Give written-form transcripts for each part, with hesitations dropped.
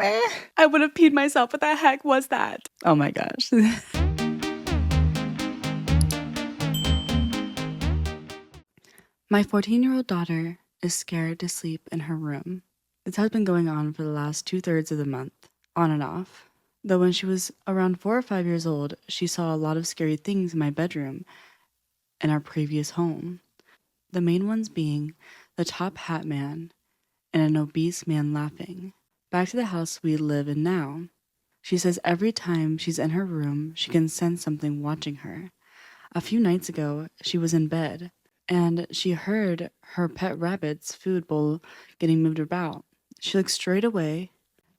I would have peed myself. What the heck was that? Oh my gosh. My 14-year-old daughter is scared to sleep in her room. This has been going on for the last 2/3 of the month, on and off. Though when she was around 4 or 5 years old, she saw a lot of scary things in my bedroom in our previous home. The main ones being the top hat man and an obese man laughing. Back to the house we live in now. She says every time she's in her room, she can sense something watching her. A few nights ago, she was in bed, and she heard her pet rabbit's food bowl getting moved about. She looked straight away,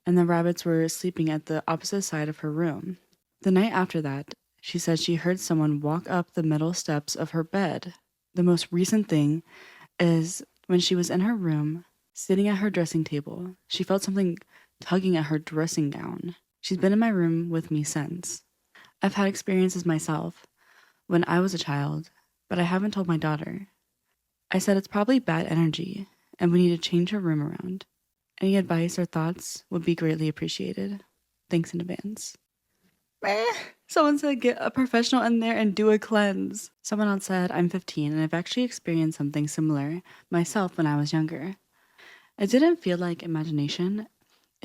and the rabbits were sleeping at the opposite side of her room. The night after that, she said she heard someone walk up the middle steps of her bed. The most recent thing is when she was in her room, sitting at her dressing table, she felt something tugging at her dressing gown. She's been in my room with me since. I've had experiences myself when I was a child, but I haven't told my daughter. I said it's probably bad energy and we need to change her room around. Any advice or thoughts would be greatly appreciated. Thanks in advance. Someone said get a professional in there and do a cleanse. Someone else said I'm 15 and I've actually experienced something similar myself when I was younger. It didn't feel like imagination.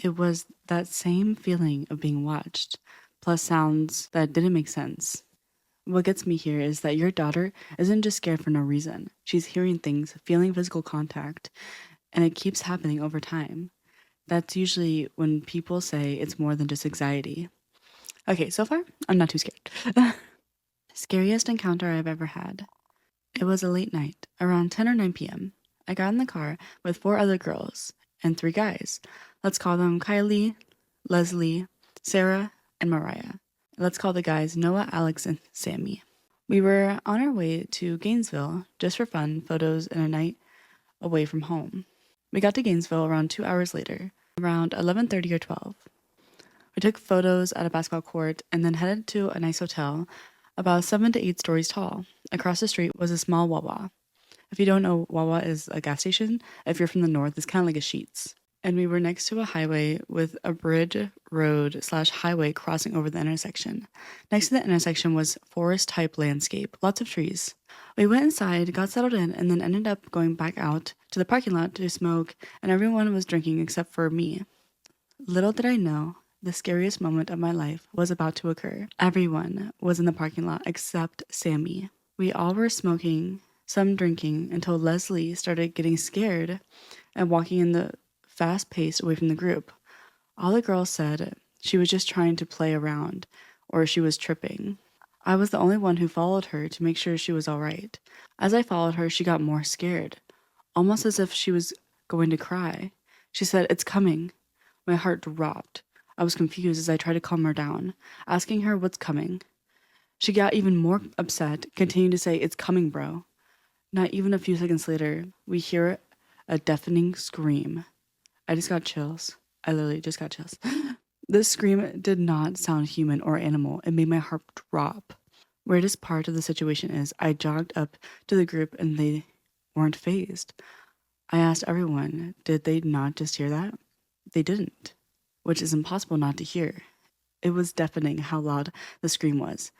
It was that same feeling of being watched, plus sounds that didn't make sense. What gets me here is that your daughter isn't just scared for no reason. She's hearing things, feeling physical contact, and it keeps happening over time. That's usually when people say it's more than just anxiety. Okay, so far, I'm not too scared. Scariest encounter I've ever had. It was a late night, around 10 or 9 p.m. I got in the car with 4 other girls and 3 guys. Let's call them Kylie, Leslie, Sarah, and Mariah. Let's call the guys Noah, Alex, and Sammy. We were on our way to Gainesville just for fun, photos, and a night away from home. We got to Gainesville around 2 hours later, around 11:30 or 12. We took photos at a basketball court and then headed to a nice hotel about 7 to 8 stories tall. Across the street was a small Wawa. If you don't know, Wawa is a gas station. If you're from the north, it's kind of like a Sheetz. And we were next to a highway with a bridge road / highway crossing over the intersection. Next to the intersection was forest-type landscape, lots of trees. We went inside, got settled in, and then ended up going back out to the parking lot to smoke, and everyone was drinking except for me. Little did I know, the scariest moment of my life was about to occur. Everyone was in the parking lot except Sammy. We all were smoking, some drinking, until Leslie started getting scared and walking in the fast-paced away from the group. All the girls said she was just trying to play around or she was tripping. I was the only one who followed her to make sure she was all right. As I followed her, she got more scared, almost as if she was going to cry. She said, "It's coming." My heart dropped. I was confused as I tried to calm her down, asking her what's coming. She got even more upset, continuing to say, "It's coming, bro." Not even a few seconds later, we hear a deafening scream. I just got chills. I literally just got chills. This scream did not sound human or animal. It made my heart drop. Weirdest part of the situation is I jogged up to the group and they weren't fazed. I asked everyone, did they not just hear that? They didn't, which is impossible not to hear. It was deafening how loud the scream was.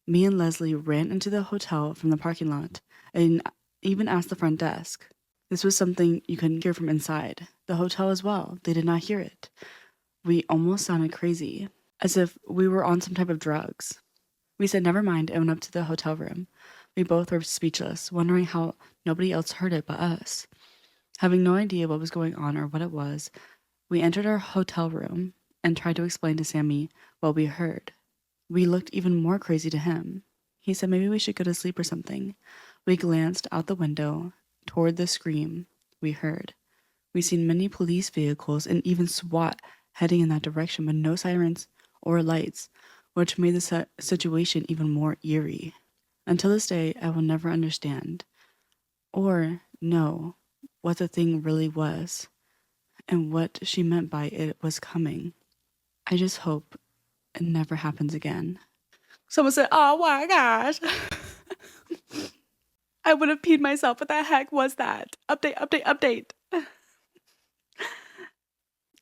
Me and Leslie ran into the hotel from the parking lot and even asked the front desk. This was something you couldn't hear from inside. The hotel as well. They did not hear it. We almost sounded crazy, as if we were on some type of drugs. We said never mind and went up to the hotel room. We both were speechless, wondering how nobody else heard it but us. Having no idea what was going on or what it was, we entered our hotel room and tried to explain to Sammy what we heard. We looked even more crazy to him. He said maybe we should go to sleep or something. We glanced out the window toward the scream we heard. We seen many police vehicles and even SWAT heading in that direction, but no sirens or lights, which made the situation even more eerie. Until this day, I will never understand or know what the thing really was and what she meant by it was coming. I just hope it never happens again. Someone said, "Oh my gosh." I would have peed myself. What the heck was that? Update.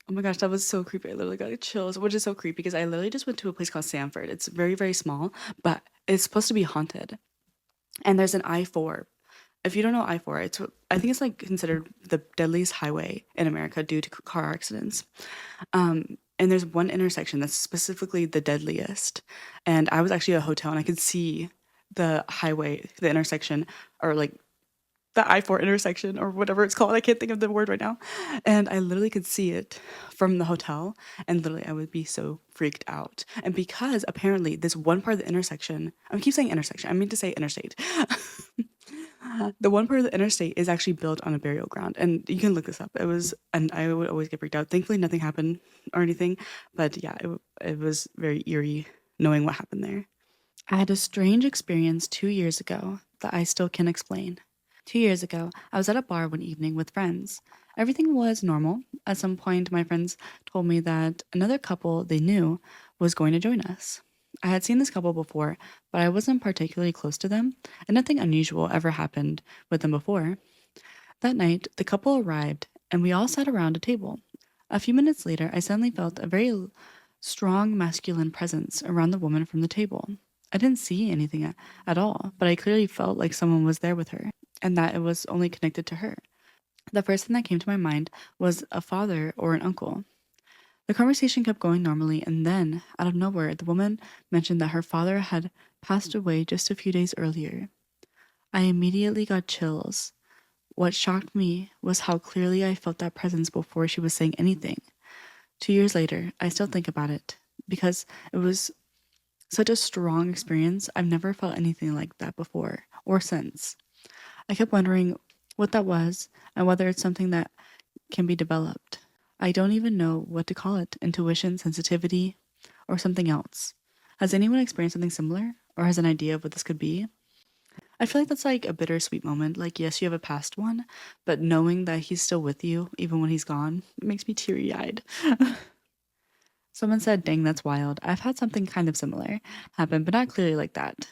Oh Oh my gosh, that was so creepy. I literally got chills, which is so creepy because I literally just went to a place called Sanford. It's very, very small, but it's supposed to be haunted. And there's an I-4. If you don't know I-4, I think it's like considered the deadliest highway in America due to car accidents. And there's one intersection that's specifically the deadliest. And I was actually at a hotel and I could see the highway, the intersection, or like the I-4 intersection or whatever it's called. I can't think of the word right now. And I literally could see it from the hotel. And literally, I would be so freaked out. And because apparently this one part of the intersection, I keep saying intersection, I mean to say interstate. The one part of the interstate is actually built on a burial ground. And you can look this up. It was, and I would always get freaked out. Thankfully, nothing happened or anything. But yeah, it was very eerie knowing what happened there. I had a strange experience 2 years ago that I still can't explain. 2 years ago, I was at a bar one evening with friends. Everything was normal. At some point, my friends told me that another couple they knew was going to join us. I had seen this couple before, but I wasn't particularly close to them, and nothing unusual ever happened with them before. That night, the couple arrived, and we all sat around a table. A few minutes later, I suddenly felt a very strong masculine presence around the woman from the table. I didn't see anything at all, but I clearly felt like someone was there with her, and that it was only connected to her. The first thing that came to my mind was a father or an uncle. The conversation kept going normally, and then, out of nowhere, the woman mentioned that her father had passed away just a few days earlier. I immediately got chills. What shocked me was how clearly I felt that presence before she was saying anything. 2 years later, I still think about it because it was such a strong experience. I've never felt anything like that before or since. I kept wondering what that was and whether it's something that can be developed. I don't even know what to call it, intuition, sensitivity, or something else. Has anyone experienced something similar or has an idea of what this could be? I feel like that's like a bittersweet moment. Like, yes, you have a past one, but knowing that he's still with you, even when he's gone, it makes me teary eyed. Someone said, dang, that's wild. I've had something kind of similar happen, but not clearly like that.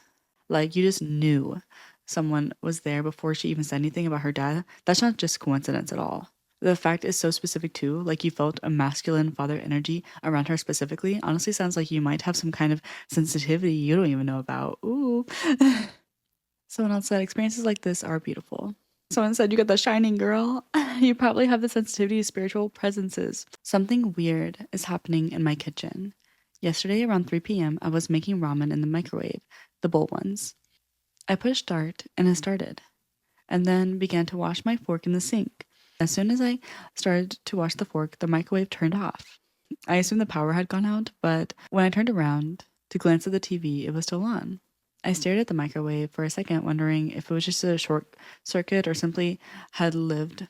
Like, you just knew someone was there before she even said anything about her dad. That's not just coincidence at all. The fact is so specific too, like you felt a masculine father energy around her specifically. Honestly, sounds like you might have some kind of sensitivity you don't even know about. Ooh. Someone else said, experiences like this are beautiful. Someone said, you got the shining girl. You probably have the sensitivity to spiritual presences. Something weird is happening in my kitchen. Yesterday around 3 p.m., I was making ramen in the microwave, the bowl ones. I pushed start and it started, and then began to wash my fork in the sink. As soon as I started to wash the fork, the microwave turned off. I assumed the power had gone out, but when I turned around to glance at the TV, it was still on. I stared at the microwave for a second, wondering if it was just a short circuit or simply had lived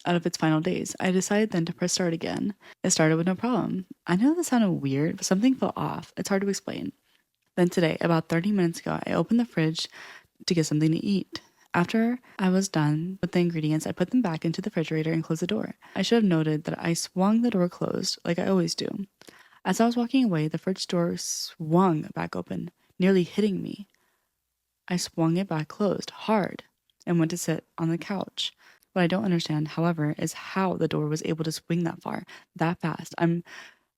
out of its final days. I decided then to press start again. It started with no problem. I know this sounded weird, but something felt off. It's hard to explain. Then today, about 30 minutes ago, I opened the fridge to get something to eat. After I was done with the ingredients, I put them back into the refrigerator and closed the door. I should have noted that I swung the door closed, like I always do. As I was walking away, the fridge door swung back open, nearly hitting me. I swung it back closed, hard, and went to sit on the couch. What I don't understand, however, is how the door was able to swing that far, that fast. I'm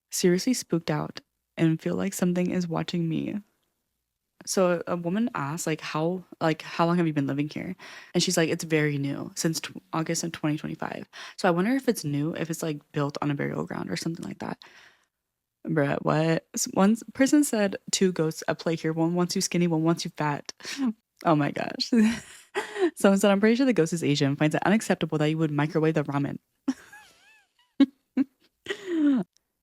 seriously spooked out and feel like something is watching me. So a woman asked, how long have you been living here? And she's like, it's very new, since August of 2025. So I wonder if it's new, if it's like built on a burial ground or something like that. Bruh, what? One person said two ghosts at play here. One wants you skinny, one wants you fat. Oh my gosh. Someone said, I'm pretty sure the ghost is Asian, finds it unacceptable that you would microwave the ramen.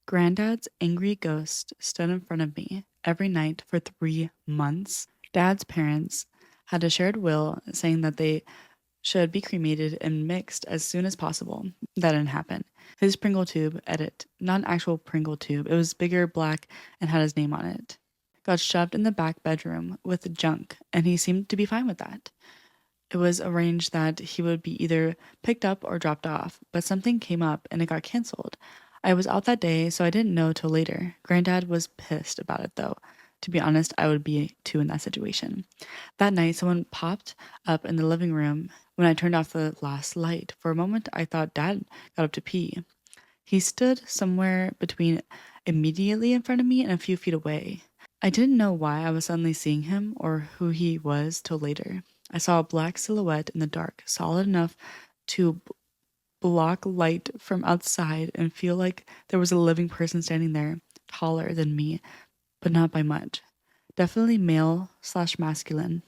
Granddad's angry ghost stood in front of me every night for 3 months. Dad's parents had a shared will saying that they should be cremated and mixed as soon as possible. That didn't happen. His Pringle tube, edit, not an actual Pringle tube, it was bigger, black, and had his name on it, got shoved in the back bedroom with junk, and he seemed to be fine with that. It was arranged that he would be either picked up or dropped off, but something came up and it got canceled. I was out that day, so I didn't know till later. Granddad was pissed about it, though. To be honest, I would be too in that situation. That night, someone popped up in the living room when I turned off the last light. For a moment, I thought Dad got up to pee. He stood somewhere between immediately in front of me and a few feet away. I didn't know why I was suddenly seeing him or who he was till later. I saw a black silhouette in the dark, solid enough to block light from outside and feel like there was a living person standing there, taller than me, but not by much. Definitely male slash masculine.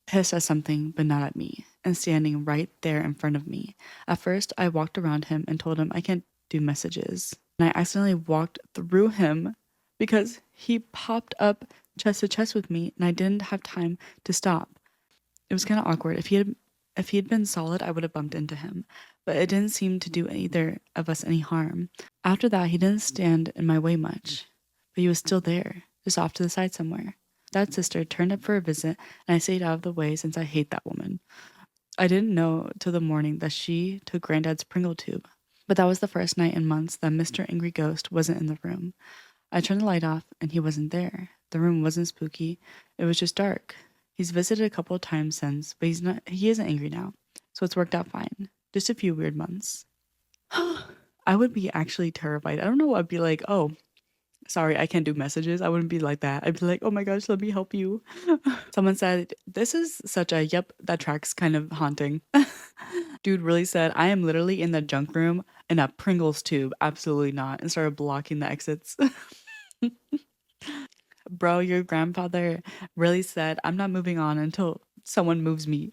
Pissed at something, but not at me, and standing right there in front of me. At first, I walked around him and told him I can't do messages. And I accidentally walked through him because he popped up chest to chest with me and I didn't have time to stop. It was kind of awkward. If he had been solid, I would have bumped into him, but it didn't seem to do either of us any harm. After that, he didn't stand in my way much, but he was still there, just off to the side somewhere. Dad's sister turned up for a visit, and I stayed out of the way since I hate that woman. I didn't know till the morning that she took Granddad's Pringle tube, but that was the first night in months that Mr. Angry Ghost wasn't in the room. I turned the light off, and he wasn't there. The room wasn't spooky, it was just dark. He's visited a couple of times since, but he isn't angry now, so it's worked out fine. Just a few weird months. I would be actually terrified. I don't know. I'd be like, oh, sorry, I can't do messages. I wouldn't be like that. I'd be like, oh my gosh, let me help you. Someone said, this is such a yep, that tracks kind of haunting. Dude really said, I am literally in the junk room in a Pringles tube. Absolutely not. And started blocking the exits. Bro, your grandfather really said, I'm not moving on until someone moves me.